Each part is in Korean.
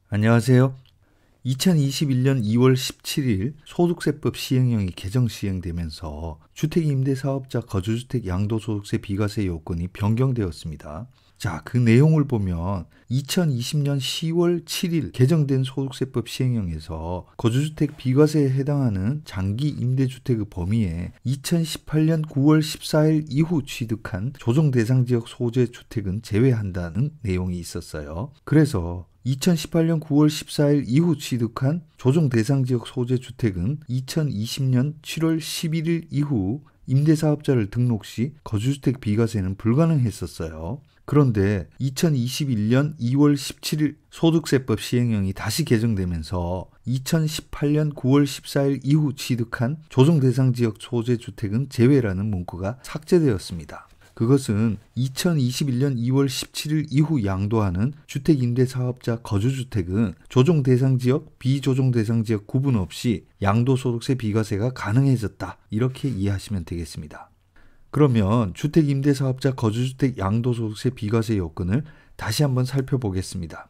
안녕하세요. 2021년 2월 17일 소득세법 시행령이 개정 시행되면서 주택임대사업자 거주주택 양도소득세 비과세 요건이 변경되었습니다. 자, 그 내용을 보면 2020년 10월 7일 개정된 소득세법 시행령에서 거주주택 비과세에 해당하는 장기 임대주택의 범위에 2018년 9월 14일 이후 취득한 조정대상지역 소재주택은 제외한다는 내용이 있었어요. 그래서 2018년 9월 14일 이후 취득한 조정대상지역 소재주택은 2020년 7월 11일 이후 임대사업자를 등록 시 거주주택 비과세는 불가능했었어요. 그런데 2021년 2월 17일 소득세법 시행령이 다시 개정되면서 2018년 9월 14일 이후 취득한 조정대상지역 소재주택은 제외라는 문구가 삭제되었습니다. 그것은 2021년 2월 17일 이후 양도하는 주택임대사업자 거주주택은 조정대상지역, 비조정대상지역 구분 없이 양도소득세 비과세가 가능해졌다. 이렇게 이해하시면 되겠습니다. 그러면 주택임대사업자 거주주택 양도소득세 비과세 요건을 다시 한번 살펴보겠습니다.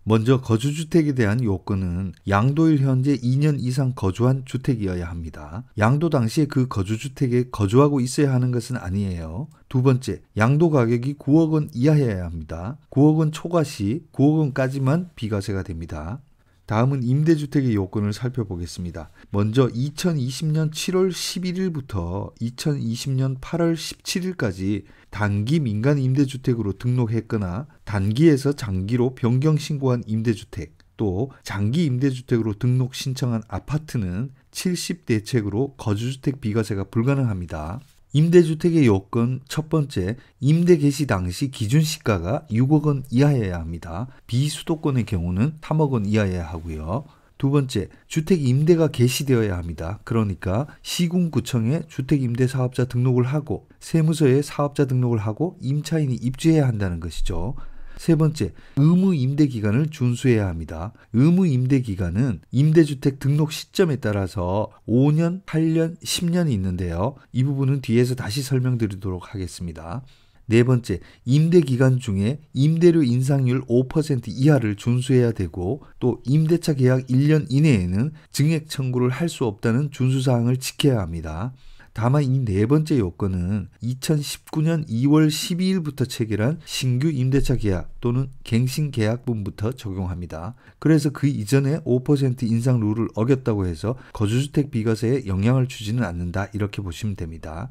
먼저 거주주택에 대한 요건은 양도일 현재 2년 이상 거주한 주택이어야 합니다. 양도 당시에 그 거주주택에 거주하고 있어야 하는 것은 아니에요. 두 번째, 양도 가격이 9억 원 이하여야 합니다. 9억 원 초과 시 9억 원까지만 비과세가 됩니다. 다음은 임대주택의 요건을 살펴보겠습니다. 먼저 2020년 7월 11일부터 2020년 8월 17일까지 단기 민간 임대주택으로 등록했거나 단기에서 장기로 변경 신고한 임대주택, 또 장기 임대주택으로 등록 신청한 아파트는 70대책으로 거주주택 비과세가 불가능합니다. 임대주택의 요건 첫 번째, 임대 개시 당시 기준시가가 6억 원 이하여야 합니다. 비수도권의 경우는 3억 원 이하여야 하고요. 두 번째, 주택 임대가 개시되어야 합니다. 그러니까 시군구청에 주택임대사업자 등록을 하고 세무서에 사업자 등록을 하고 임차인이 입주해야 한다는 것이죠. 세 번째, 의무 임대 기간을 준수해야 합니다. 의무 임대 기간은 임대주택 등록 시점에 따라서 5년, 8년, 10년이 있는데요. 이 부분은 뒤에서 다시 설명드리도록 하겠습니다. 네 번째, 임대 기간 중에 임대료 인상률 5% 이하를 준수해야 되고 또 임대차 계약 1년 이내에는 증액 청구를 할 수 없다는 준수사항을 지켜야 합니다. 다만 이 네 번째 요건은 2019년 2월 12일부터 체결한 신규 임대차 계약 또는 갱신 계약분부터 적용합니다. 그래서 그 이전에 5% 인상 룰을 어겼다고 해서 거주주택 비과세에 영향을 주지는 않는다 이렇게 보시면 됩니다.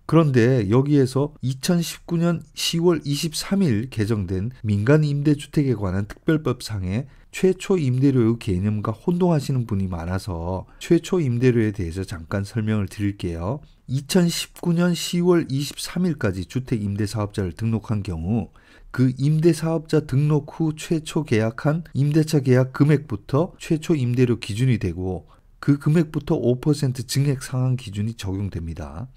그런데 여기에서 2019년 10월 23일 개정된 민간임대주택에 관한 특별법상에 최초 임대료의 개념과 혼동하시는 분이 많아서 최초 임대료에 대해서 잠깐 설명을 드릴게요. 2019년 10월 23일까지 주택임대사업자를 등록한 경우 그 임대사업자 등록 후 최초 계약한 임대차 계약 금액부터 최초 임대료 기준이 되고 그 금액부터 5% 증액 상한 기준이 적용됩니다.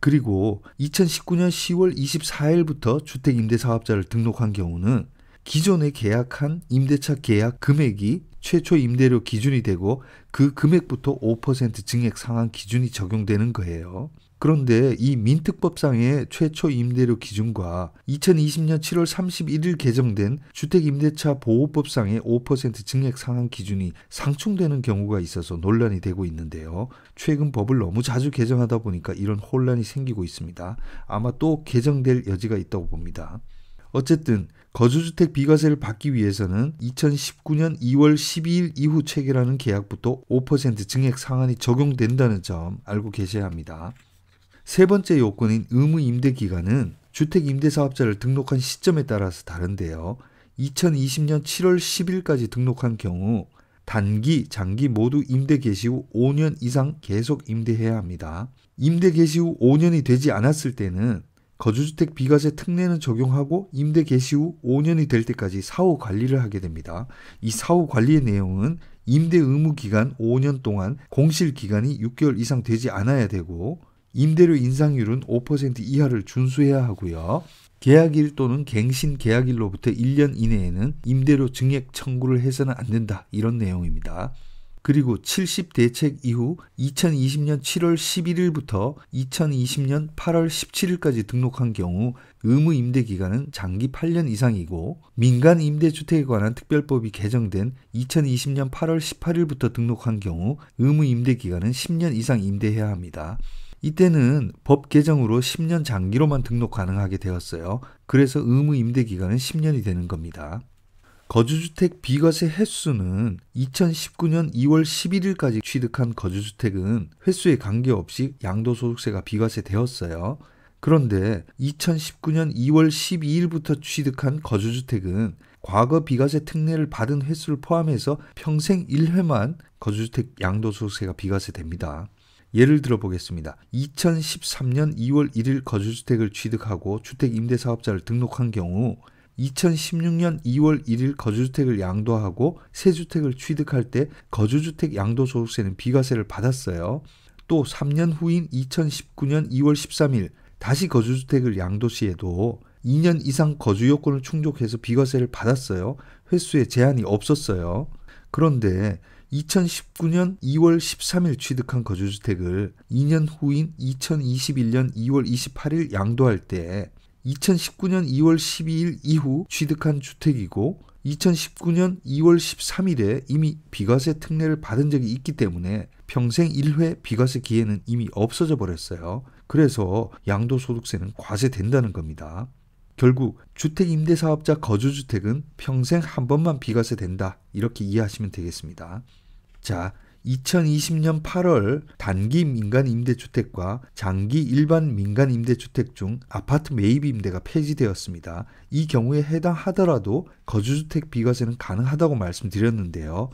그리고 2019년 10월 24일부터 주택임대사업자를 등록한 경우는 기존에 계약한 임대차 계약 금액이 최초 임대료 기준이 되고 그 금액부터 5% 증액 상한 기준이 적용되는 거예요. 그런데 이 민특법상의 최초 임대료 기준과 2020년 7월 31일 개정된 주택임대차 보호법상의 5% 증액 상한 기준이 상충되는 경우가 있어서 논란이 되고 있는데요. 최근 법을 너무 자주 개정하다 보니까 이런 혼란이 생기고 있습니다. 아마 또 개정될 여지가 있다고 봅니다. 어쨌든 거주주택 비과세를 받기 위해서는 2019년 2월 12일 이후 체결하는 계약부터 5% 증액 상한이 적용된다는 점 알고 계셔야 합니다. 세 번째 요건인 의무 임대 기간은 주택 임대사업자를 등록한 시점에 따라서 다른데요. 2020년 7월 10일까지 등록한 경우 단기, 장기 모두 임대 개시 후 5년 이상 계속 임대해야 합니다. 임대 개시 후 5년이 되지 않았을 때는 거주주택 비과세 특례는 적용하고 임대 개시 후 5년이 될 때까지 사후 관리를 하게 됩니다. 이 사후 관리의 내용은 임대 의무 기간 5년 동안 공실 기간이 6개월 이상 되지 않아야 되고 임대료 인상률은 5% 이하를 준수해야 하고요. 계약일 또는 갱신 계약일로부터 1년 이내에는 임대료 증액 청구를 해서는 안 된다. 이런 내용입니다. 그리고 70 대책 이후 2020년 7월 11일부터 2020년 8월 17일까지 등록한 경우 의무 임대 기간은 장기 8년 이상이고, 민간 임대주택에 관한 특별법이 개정된 2020년 8월 18일부터 등록한 경우 의무 임대 기간은 10년 이상 임대해야 합니다. 이때는 법 개정으로 10년 장기로만 등록 가능하게 되었어요. 그래서 의무 임대 기간은 10년이 되는 겁니다. 거주주택 비과세 횟수는 2019년 2월 11일까지 취득한 거주주택은 횟수에 관계없이 양도소득세가 비과세되었어요. 그런데 2019년 2월 12일부터 취득한 거주주택은 과거 비과세 특례를 받은 횟수를 포함해서 평생 1회만 거주주택 양도소득세가 비과세됩니다. 예를 들어 보겠습니다. 2013년 2월 1일 거주주택을 취득하고 주택임대사업자를 등록한 경우 2016년 2월 1일 거주주택을 양도하고 새 주택을 취득할 때 거주주택 양도소득세는 비과세를 받았어요. 또 3년 후인 2019년 2월 13일 다시 거주주택을 양도 시에도 2년 이상 거주요건을 충족해서 비과세를 받았어요. 횟수에 제한이 없었어요. 그런데 2019년 2월 13일 취득한 거주주택을 2년 후인 2021년 2월 28일 양도할 때 2019년 2월 12일 이후 취득한 주택이고 2019년 2월 13일에 이미 비과세 특례를 받은 적이 있기 때문에 평생 1회 비과세 기회는 이미 없어져 버렸어요. 그래서 양도소득세는 과세된다는 겁니다. 결국 주택임대사업자 거주주택은 평생 한 번만 비과세된다, 이렇게 이해하시면 되겠습니다. 자, 2020년 8월 단기 민간 임대주택과 장기 일반 민간 임대주택 중 아파트 매입 임대가 폐지되었습니다. 이 경우에 해당하더라도 거주주택 비과세는 가능하다고 말씀드렸는데요.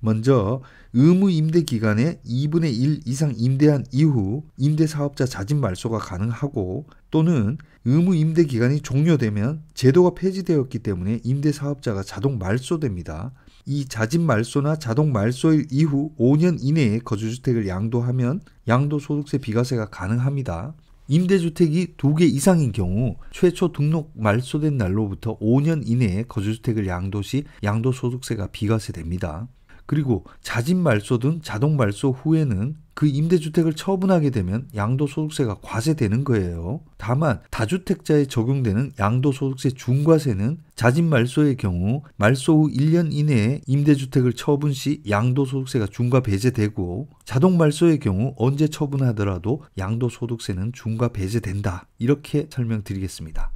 먼저 의무 임대 기간의 2분의 1 이상 임대한 이후 임대사업자 자진 말소가 가능하고, 또는 의무 임대 기간이 종료되면 제도가 폐지되었기 때문에 임대사업자가 자동 말소됩니다. 이 자진 말소나 자동 말소일 이후 5년 이내에 거주주택을 양도하면 양도소득세 비과세가 가능합니다. 임대주택이 2개 이상인 경우 최초 등록 말소된 날로부터 5년 이내에 거주주택을 양도 시 양도소득세가 비과세됩니다. 그리고 자진 말소든 자동 말소 후에는 그 임대주택을 처분하게 되면 양도소득세가 과세되는 거예요. 다만 다주택자에 적용되는 양도소득세 중과세는 자진 말소의 경우 말소 후 1년 이내에 임대주택을 처분 시 양도소득세가 중과 배제되고, 자동 말소의 경우 언제 처분하더라도 양도소득세는 중과 배제된다, 이렇게 설명드리겠습니다.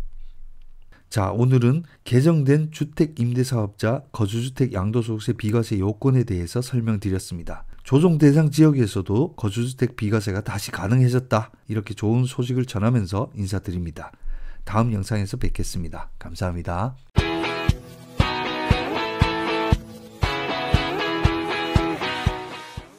자, 오늘은 개정된 주택임대사업자 거주주택 양도소득세 비과세 요건에 대해서 설명드렸습니다. 조정 대상 지역에서도 거주주택 비과세가 다시 가능해졌다, 이렇게 좋은 소식을 전하면서 인사드립니다. 다음 영상에서 뵙겠습니다. 감사합니다.